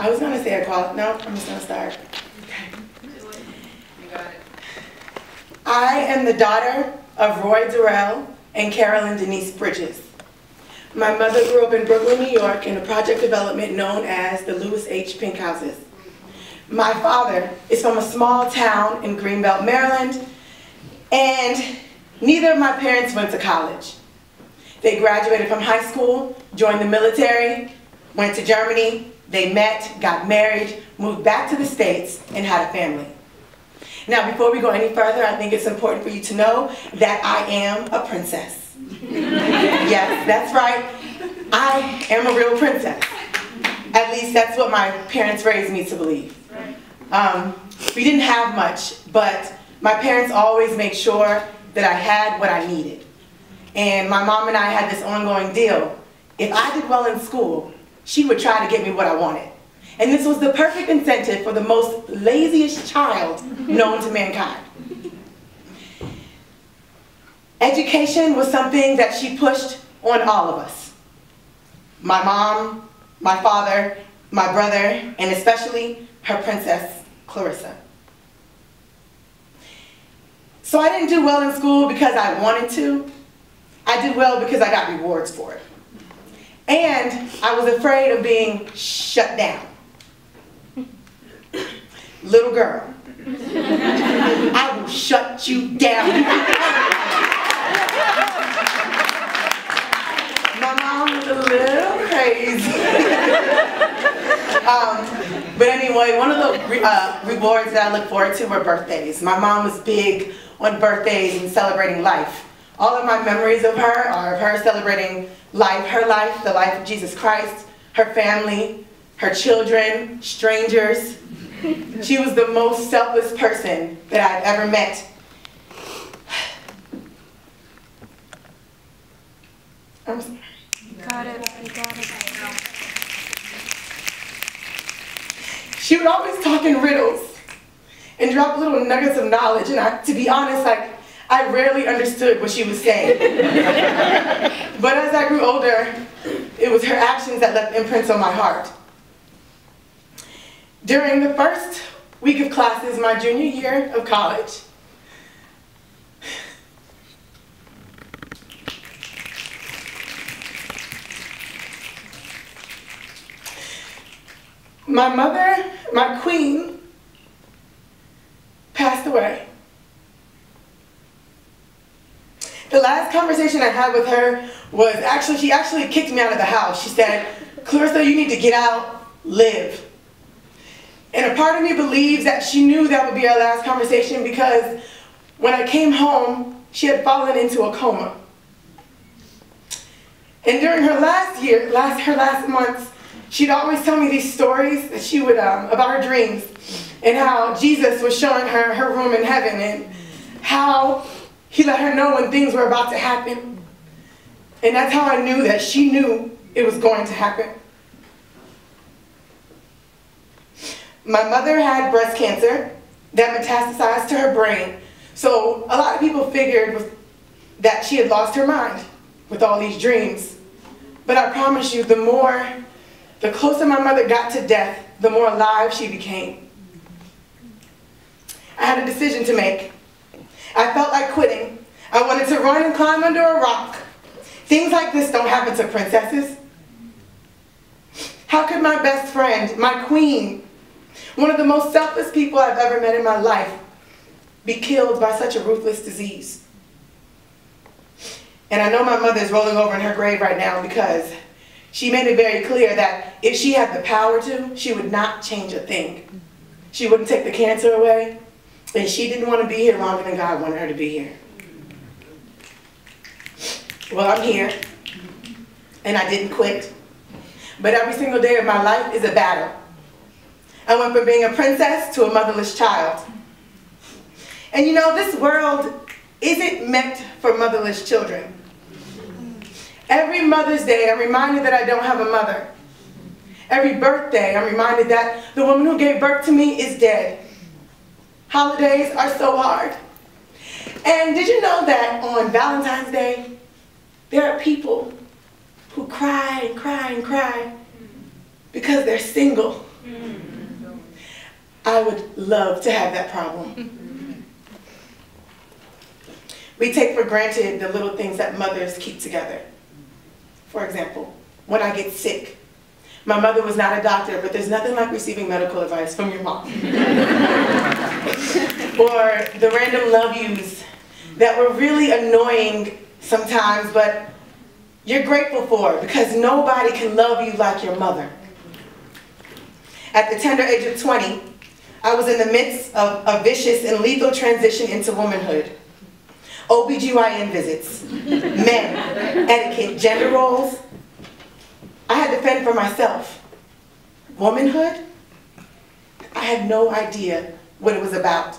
I was going to say a quality. No, I'm just going to start. Okay. You got it. I am the daughter of Roy Durrell and Carolyn Denise Bridges. My mother grew up in Brooklyn, New York in a project development known as the Louis H. Pink Houses. My father is from a small town in Greenbelt, Maryland, and neither of my parents went to college. They graduated from high school, joined the military, went to Germany, they met, got married, moved back to the States, and had a family. Now, before we go any further, I think it's important for you to know that I am a princess. Yes, that's right. I am a real princess. At least that's what my parents raised me to believe. We didn't have much, but my parents always made sure that I had what I needed. And my mom and I had this ongoing deal. If I did well in school, she would try to get me what I wanted. And this was the perfect incentive for the most laziest child known to mankind. Education was something that she pushed on all of us. My mom, my father, my brother, and especially her princess, Clarissa. So I didn't do well in school because I wanted to. I did well because I got rewards for it. And I was afraid of being shut down. Little girl, I will shut you down. My mom was a little crazy. But anyway, one of the rewards that I look forward to were birthdays. My mom was big on birthdays and celebrating life. All of my memories of her are of her celebrating life, her life, the life of Jesus Christ, her family, her children, strangers. She was the most selfless person that I've ever met. I'm sorry. You got it. You got it. She would always talk in riddles and drop little nuggets of knowledge, and to be honest, I rarely understood what she was saying. But as I grew older, it was her actions that left imprints on my heart. During the first week of classes my junior year of college, my mother, my queen, passed away. The last conversation I had with her was she actually kicked me out of the house. She said, "Clarissa, you need to get out, live." And a part of me believes that she knew that would be our last conversation because when I came home, she had fallen into a coma. And during her last months, she'd always tell me these stories that she would, about her dreams and how Jesus was showing her her room in heaven and how he let her know when things were about to happen. And that's how I knew that she knew it was going to happen. My mother had breast cancer that metastasized to her brain. So a lot of people figured that she had lost her mind with all these dreams. But I promise you, the closer my mother got to death, the more alive she became. I had a decision to make. I felt like quitting. I wanted to run and climb under a rock. Things like this don't happen to princesses. How could my best friend, my queen, one of the most selfless people I've ever met in my life, be killed by such a ruthless disease? And I know my mother is rolling over in her grave right now because she made it very clear that if she had the power to, she would not change a thing. She wouldn't take the cancer away, and she didn't want to be here longer than God wanted her to be here. Well, I'm here, and I didn't quit. But every single day of my life is a battle. I went from being a princess to a motherless child. And you know, this world isn't meant for motherless children. Every Mother's Day, I'm reminded that I don't have a mother. Every birthday, I'm reminded that the woman who gave birth to me is dead. Holidays are so hard. And did you know that on Valentine's Day, there are people who cry and cry and cry because they're single? I would love to have that problem. We take for granted the little things that mothers keep together. For example, when I get sick, my mother was not a doctor, but there's nothing like receiving medical advice from your mom. Or the random love yous that were really annoying sometimes, but you're grateful for because nobody can love you like your mother. At the tender age of 20, I was in the midst of a vicious and lethal transition into womanhood. OBGYN visits, men, etiquette, gender roles. I had to fend for myself. Womanhood? I had no idea what it was about.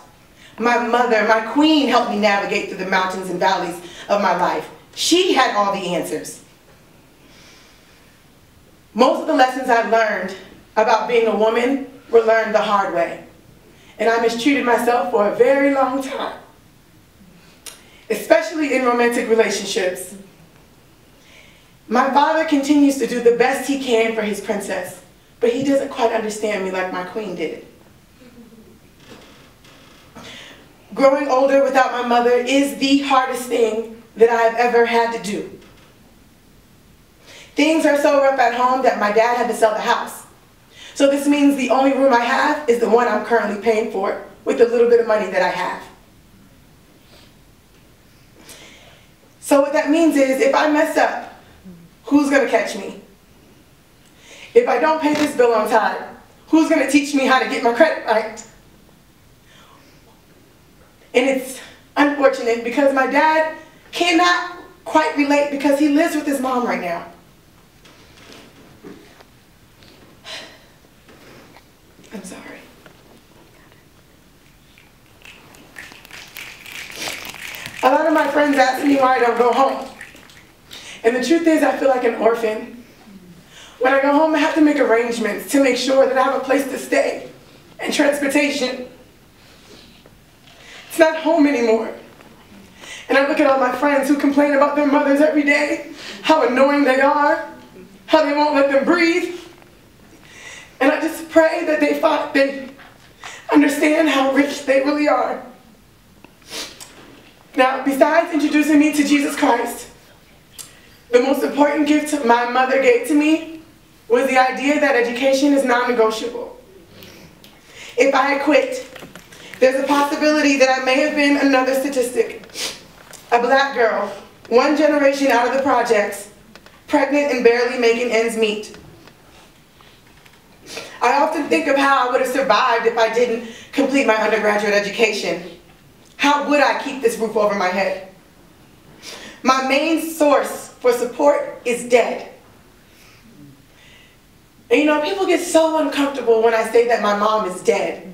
My mother, my queen, helped me navigate through the mountains and valleys of my life. She had all the answers. Most of the lessons I learned about being a woman were learned the hard way. And I mistreated myself for a very long time, especially in romantic relationships. My father continues to do the best he can for his princess, but he doesn't quite understand me like my queen did. Growing older without my mother is the hardest thing that I've ever had to do. Things are so rough at home that my dad had to sell the house. So this means the only room I have is the one I'm currently paying for with the little bit of money that I have. So what that means is if I mess up, who's going to catch me? If I don't pay this bill on time, who's going to teach me how to get my credit right? And it's unfortunate because my dad cannot quite relate because he lives with his mom right now. I'm sorry. A lot of my friends ask me why I don't go home. And the truth is I feel like an orphan. When I go home, I have to make arrangements to make sure that I have a place to stay and transportation. It's not home anymore. And I look at all my friends who complain about their mothers every day, how annoying they are, how they won't let them breathe. And I just pray that they understand how rich they really are. Now, besides introducing me to Jesus Christ, the most important gift my mother gave to me was the idea that education is non-negotiable. If I had quit, there's a possibility that I may have been another statistic. A black girl, one generation out of the projects, pregnant and barely making ends meet. I often think of how I would have survived if I didn't complete my undergraduate education. How would I keep this roof over my head? My main source for support is dead. And you know, people get so uncomfortable when I say that my mom is dead.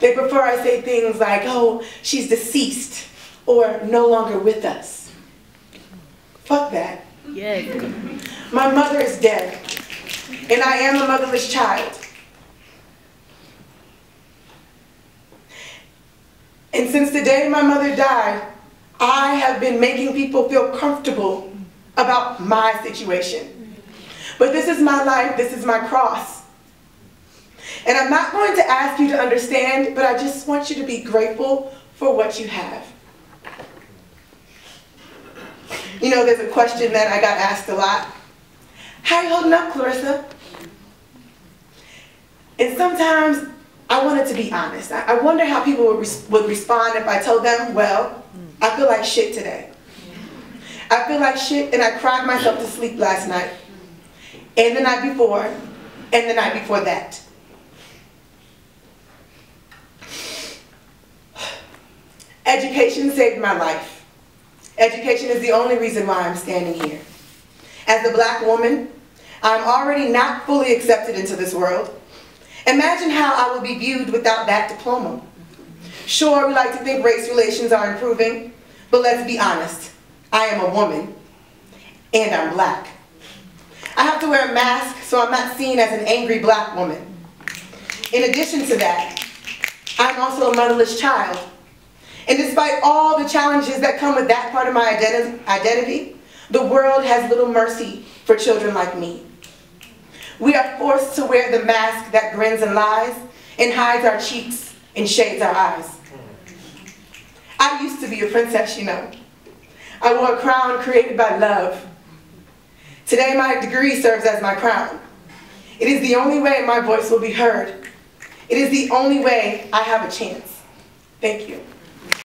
They prefer I say things like, oh, she's deceased, or no longer with us. Fuck that. Yeah. My mother is dead, and I am a motherless child. And since the day my mother died, I have been making people feel comfortable about my situation. But this is my life, this is my cross. And I'm not going to ask you to understand, but I just want you to be grateful for what you have. You know, there's a question that I got asked a lot. How are you holding up, Clarissa? And sometimes I wanted to be honest. I wonder how people would respond if I told them, well, I feel like shit today. I feel like shit and I cried myself to sleep last night. And the night before, and the night before that. Education saved my life. Education is the only reason why I'm standing here. As a black woman, I'm already not fully accepted into this world. Imagine how I would be viewed without that diploma. Sure, we like to think race relations are improving, but let's be honest. I am a woman, and I'm black. I have to wear a mask so I'm not seen as an angry black woman. In addition to that, I'm also a motherless child. And despite all the challenges that come with that part of my identity, the world has little mercy for children like me. We are forced to wear the mask that grins and lies and hides our cheeks and shades our eyes. I used to be a princess, you know. I wore a crown created by love. Today my degree serves as my crown. It is the only way my voice will be heard. It is the only way I have a chance. Thank you.